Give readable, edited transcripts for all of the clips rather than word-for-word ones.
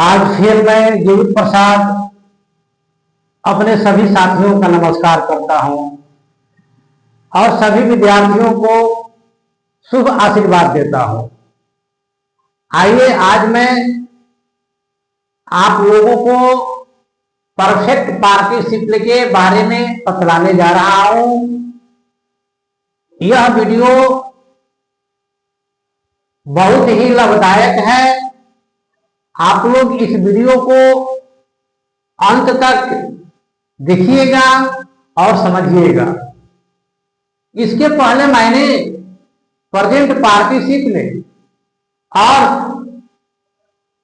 आज फिर मैं जीवित प्रसाद अपने सभी साथियों का नमस्कार करता हूं और सभी विद्यार्थियों को शुभ आशीर्वाद देता हूं। आइए आज मैं आप लोगों को परफेक्ट पार्टिसिपल के बारे में बतलाने जा रहा हूं। यह वीडियो बहुत ही लाभदायक है। आप लोग इस वीडियो को अंत तक देखिएगा और समझिएगा। इसके पहले मैंने प्रेजेंट पार्टिसिपल और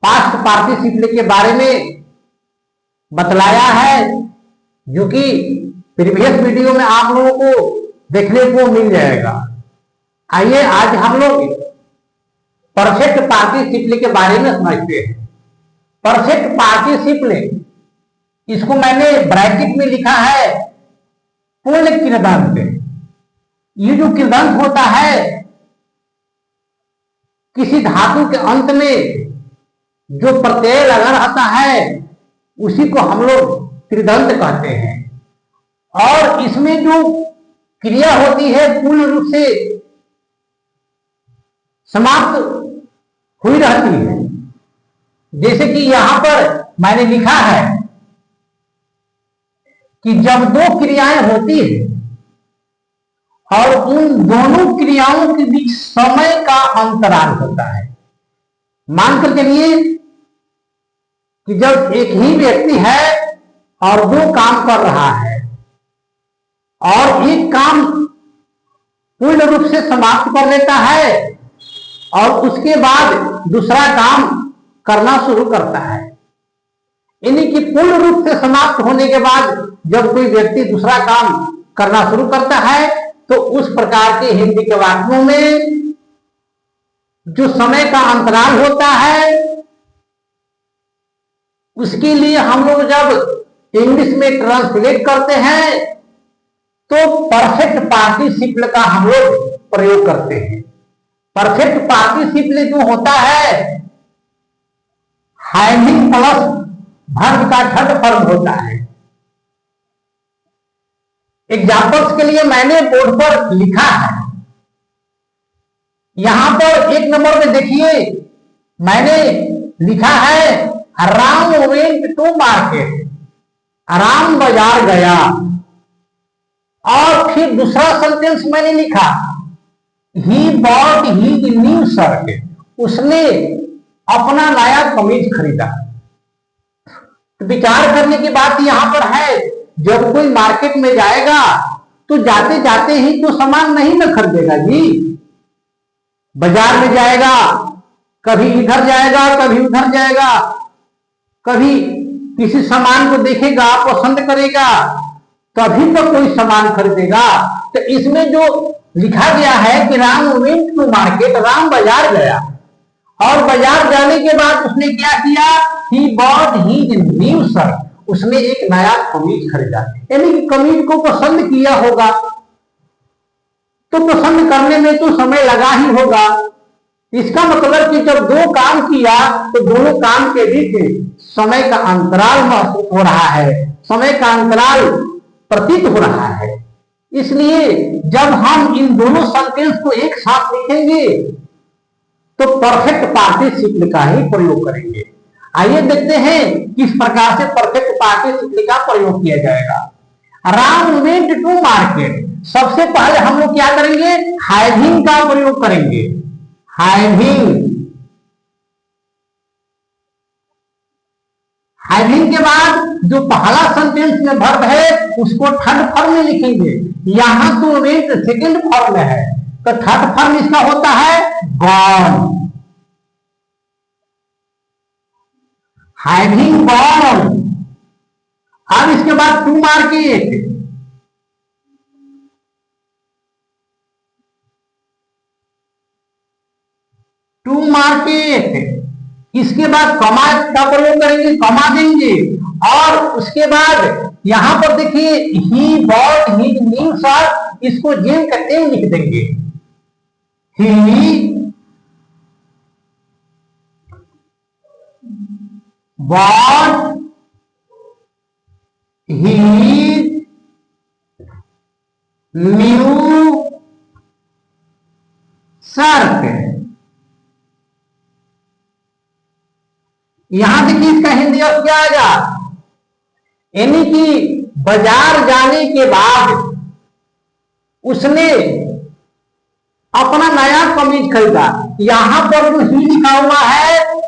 पास्ट पार्टिसिपल के बारे में बतलाया है, जो कि प्रीवियस वीडियो में आप लोगों को देखने को मिल जाएगा। आइए आज हम लोग परफेक्ट पार्टिसिपल के बारे में समझते हैं। परफेक्ट पार्टिसिपल, इसको मैंने ब्रैकेट में लिखा है पूर्ण कृदंत। ये जो कृदंत होता है, किसी धातु के अंत में जो प्रत्यय लगा रहता है उसी को हम लोग कृदंत कहते हैं। और इसमें जो क्रिया होती है पूर्ण रूप से समाप्त हुई रहती है। जैसे कि यहां पर मैंने लिखा है कि जब दो क्रियाएं होती है और उन दोनों क्रियाओं के बीच समय का अंतराल होता है। मानकर चलिए कि जब एक ही व्यक्ति है और दो काम कर रहा है और एक काम पूर्ण रूप से समाप्त कर लेता है और उसके बाद दूसरा काम करना शुरू करता है, यानी कि पूर्ण रूप से समाप्त होने के बाद जब कोई व्यक्ति दूसरा काम करना शुरू करता है तो उस प्रकार के हिंदी के वाक्यों में जो समय का अंतराल होता है उसके लिए हम लोग जब इंग्लिश में ट्रांसलेट करते हैं तो परफेक्ट पार्टिसिपल का हम लोग प्रयोग करते हैं। परफेक्ट पार्टिसिपल जो होता है हैविंग प्लस वर्ब का थर्ड फॉर्म होता है। एग्जाम्पल्स के लिए मैंने बोर्ड पर लिखा है। यहां पर एक नंबर में देखिए मैंने लिखा है Ram went to market. Ram बाजार गया। और फिर दूसरा सेंटेंस मैंने लिखा he bought his new shirt. उसने अपना नया कमीज खरीदा। तो विचार करने की बात यहां पर है, जब कोई मार्केट में जाएगा तो जाते जाते ही तो सामान नहीं न खरीदेगा जी। बाजार में जाएगा, कभी इधर जाएगा कभी उधर जाएगा, कभी किसी सामान को देखेगा पसंद करेगा तभी तो कोई सामान खरीदेगा। तो इसमें जो लिखा गया है कि Ram went to market, Ram बाजार गया और बाजार जाने के बाद उसने क्या किया, ही बॉट हिज न्यू शर्ट। उसने एक नया कमीज खरीदा, यानी कि कमीज को पसंद किया होगा। तो पसंद करने में तो समय लगा ही होगा। इसका मतलब कि जब दो काम किया तो दोनों काम के बीच समय का अंतराल महसूस हो रहा है, समय का अंतराल प्रतीत हो रहा है। इसलिए जब हम इन दोनों सेंटेंस को एक साथ लिखेंगे तो परफेक्ट पार्टिसिपल का ही प्रयोग करेंगे। आइए देखते हैं किस प्रकार से परफेक्ट पार्टिसिपल का प्रयोग किया जाएगा। राम वेंट टू मार्केट, सबसे पहले हम लोग क्या करेंगे, हैविंग का प्रयोग करेंगे। हैविंग, हैविंग के बाद जो पहला सेंटेंस में वर्ब है उसको थर्ड फॉर्म में लिखेंगे। यहां तो वेंट सेकंड फॉर्म में है तो थर्ड फॉर्म इसका होता है गॉन। Having gone. अब इसके बाद टू मार्केट, टू मार्केट। इसके बाद कमा का प्रयोग करेंगे, कमा देंगे और उसके बाद यहां पर देखिए ही बॉट हिज न्यू शर्ट, इसको जेम का टेम लिख देंगे। ही बॉट ही न्यू सर्क। यहां देखिए इसका हिंदी अर्थ क्या आएगा, यानी कि बाजार जाने के बाद उसने अपना नया कमीज खरीदा। यहां पर जो ही लिखा हुआ है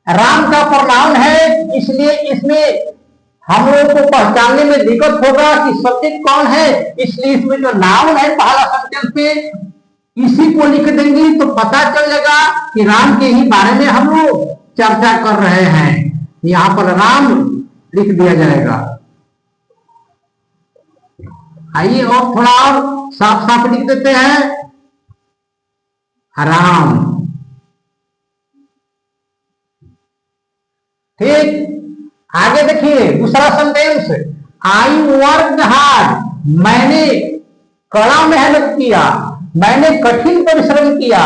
राम का प्रनाउन है, इसलिए इसमें हम लोगों को पहचानने में दिक्कत होगा कि सब्जेक्ट कौन है, इसलिए इसमें जो नाउन है पहला सेंटेंस पे इसी को लिख देंगे तो पता चल जाएगा कि राम के ही बारे में हम लोग चर्चा कर रहे हैं। यहां पर राम लिख दिया जाएगा। आइए और थोड़ा और साफ साफ लिख देते हैं, राम। ठीक, आगे देखिए दूसरा सेंटेंस, आई वर्क हार्ड, मैंने कड़ा मेहनत किया, मैंने कठिन परिश्रम किया।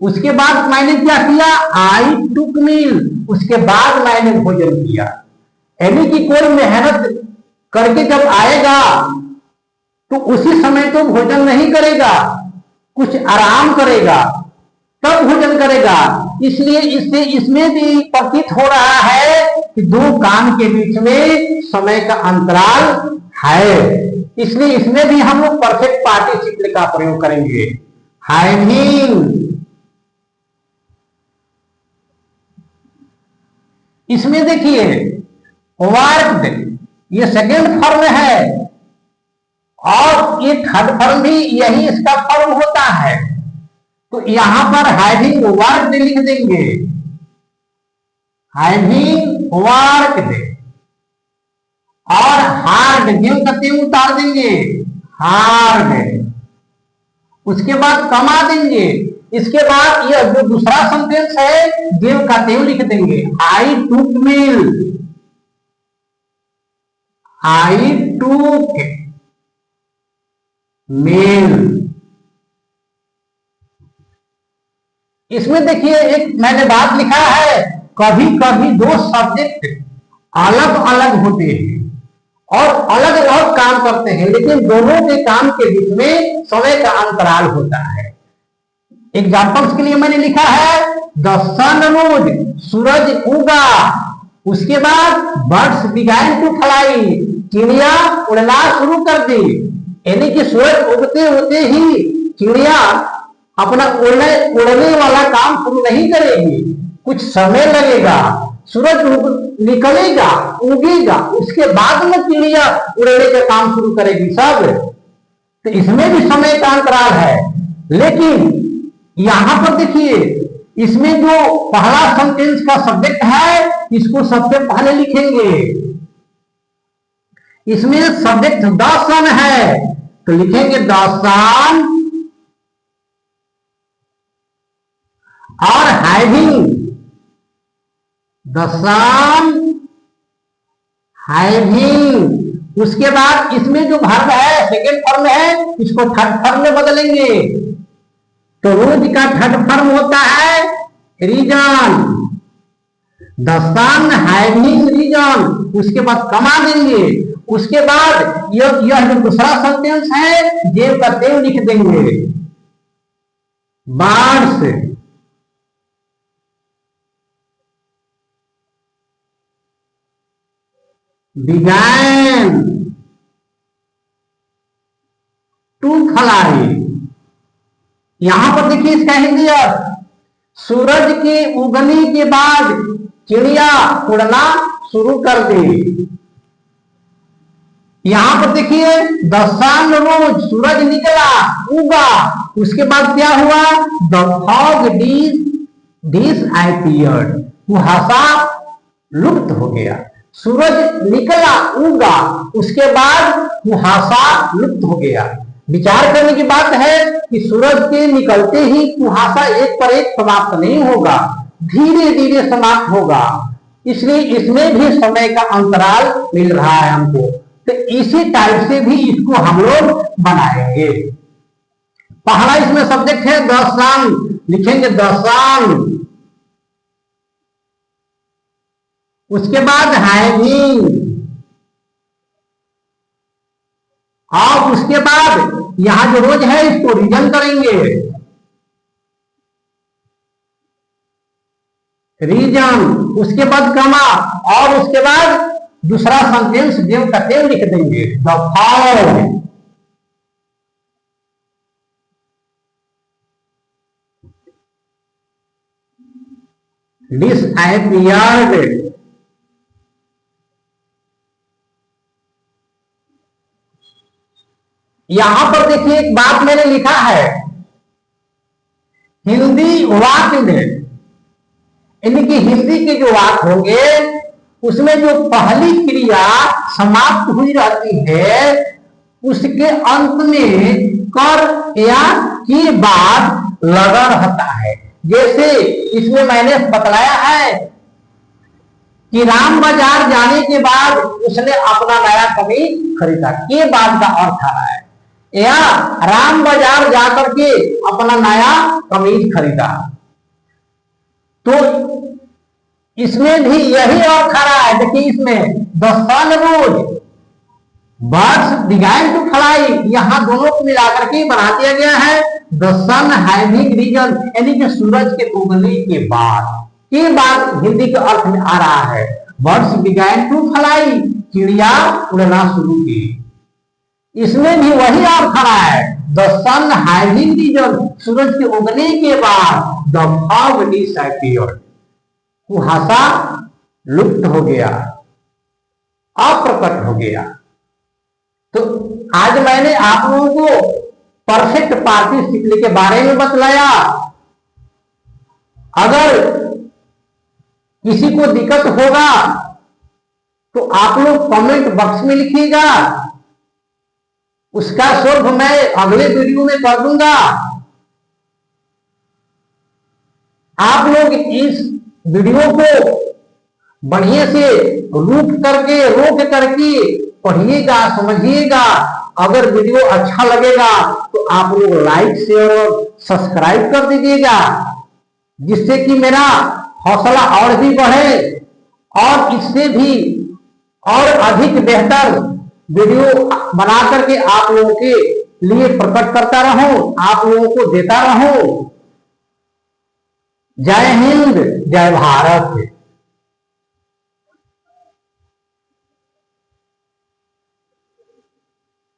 उसके बाद मैंने क्या किया, आई टुक मील, उसके बाद मैंने भोजन किया। यानी कि कोई मेहनत करके जब आएगा तो उसी समय तो भोजन नहीं करेगा, कुछ आराम करेगा तब भोजन करेगा। इसलिए इससे इसमें भी प्रतीत हो रहा है कि दो काम के बीच में समय का अंतराल है, इसलिए इसमें भी हम लोग परफेक्ट पार्टिसिपल का प्रयोग करेंगे, हैविंग। इसमें देखिए वर्कड ये सेकेंड फॉर्म है और ये थर्ड फॉर्म भी यही इसका फॉर्म होता है, तो यहां पर हैविंग वर्कड लिख देंगे, हैविंग वर्कड। और हार्ड गेम करते हुए उतार देंगे, हार्ड। उसके बाद कमा देंगे। इसके बाद यह जो दूसरा सेंटेंस है गेम करते हुए लिख देंगे, आई टूक मील, आई टूक मील। इसमें देखिए एक मैंने बात लिखा है, कभी कभी दो सब्जेक्ट अलग अलग होते हैं और अलग अलग काम करते हैं, लेकिन दोनों के काम के बीच में समय का अंतराल होता है। एग्जाम्पल्स के लिए मैंने लिखा है, द सन रोज, सूरज उगा। उसके बाद बर्ड्स बिगैन टू फ्लाई, चिड़िया उड़ना शुरू कर दी। यानी कि सूरज उगते होते ही चिड़िया अपना उड़ने वाला काम शुरू नहीं करेगी, कुछ समय लगेगा, सूरज निकलेगा, उगेगा, उसके बाद में चिड़िया उड़ने का काम शुरू करेगी सब। तो इसमें भी समय का अंतराल है। लेकिन यहां पर देखिए इसमें जो पहला सेंटेंस का सब्जेक्ट है इसको सबसे पहले लिखेंगे। इसमें सब्जेक्ट द सन है तो लिखेंगे द सन, और हैविंग, द सन हैविंग। उसके बाद इसमें जो वर्ब है सेकेंड फॉर्म है, इसको थर्ड फॉर्म में बदलेंगे। तो रोज का थर्ड फॉर्म होता है risen, the sun having risen. उसके बाद कमा देंगे। उसके बाद यह जो दूसरा सेंटेंस है देव का देव लिख देंगे, बर्ड्स began to fly। यहां पर देखिए इसका हिंदी अर्थ, सूरज के उगने के बाद चिड़िया उड़ना शुरू कर दी। यहां पर देखिए द सन रोज, सूरज निकला, उगा। उसके बाद क्या हुआ, द फॉग डिसअपीयर्ड, कुहासा लुप्त हो गया। सूरज निकला, उगा, उसके बाद कुहासा लुप्त हो गया। विचार करने की बात है कि सूरज के निकलते ही कुहासा एक पर एक समाप्त नहीं होगा, धीरे धीरे समाप्त होगा। इसलिए इसमें भी समय का अंतराल मिल रहा है हमको। तो इसी टाइप से भी इसको हम लोग बनाएंगे। पहला इसमें सब्जेक्ट है द सन, लिखेंगे द सन। उसके बाद हैविंग, और उसके बाद यहां जो रोज है इसको रीजन करेंगे, रीजन, उसके बाद कमा, और उसके बाद दूसरा सेंटेंस जेम का तेल लिख देंगे, द फाउंड। डिसअपियर्ड, यहां पर देखिए एक बात मैंने लिखा है, हिंदी वाक्य में, यानी कि हिंदी के जो वाक्य होंगे उसमें जो पहली क्रिया समाप्त हुई रहती है उसके अंत में कर या के बाद लगा रहता है। जैसे इसमें मैंने बतलाया है कि राम बाजार जाने के बाद उसने अपना नया कमीज खरीदा, के बाद का अर्थ आ रहा है, या राम बाजार जाकर के अपना नया कमीज खरीदा, तो इसमें भी यही अर्थ आ रहा है। देखिए इसमें the sun rose, birds began to fly, यहां दोनों को मिलाकर के बना दिया गया है द सन हैविंग रीजन, यानी कि सूरज के उगने के बाद हिंदी के अर्थ में आ रहा है। बर्ड्स बिगैन टू फ्लाई, चिड़िया उड़ना शुरू की, इसमें भी वही अर्थ आ रहा है द सन हैविंग रीजन, सूरज के उगने के बाद द फॉग डिसअपियर्ड, कुहासा लुप्त हो गया, अप्रकट हो गया। तो आज मैंने आप लोगों को परफेक्ट पार्टिसिपल के बारे में बतलाया। अगर किसी को दिक्कत होगा तो आप लोग कमेंट बॉक्स में लिखिएगा, उसका सोल्व मैं अगले वीडियो में कर दूंगा। आप लोग इस वीडियो को बढ़िया से रोक करके पढ़िएगा, समझिएगा। अगर वीडियो अच्छा लगेगा तो आप लोग लाइक, शेयर और सब्सक्राइब कर दीजिएगा, जिससे कि मेरा हौसला और भी बढ़े और इससे भी और अधिक बेहतर वीडियो बना करके आप लोगों के लिए प्रकट करता रहूं, आप लोगों को देता रहूं। जय हिंद, जय भारत।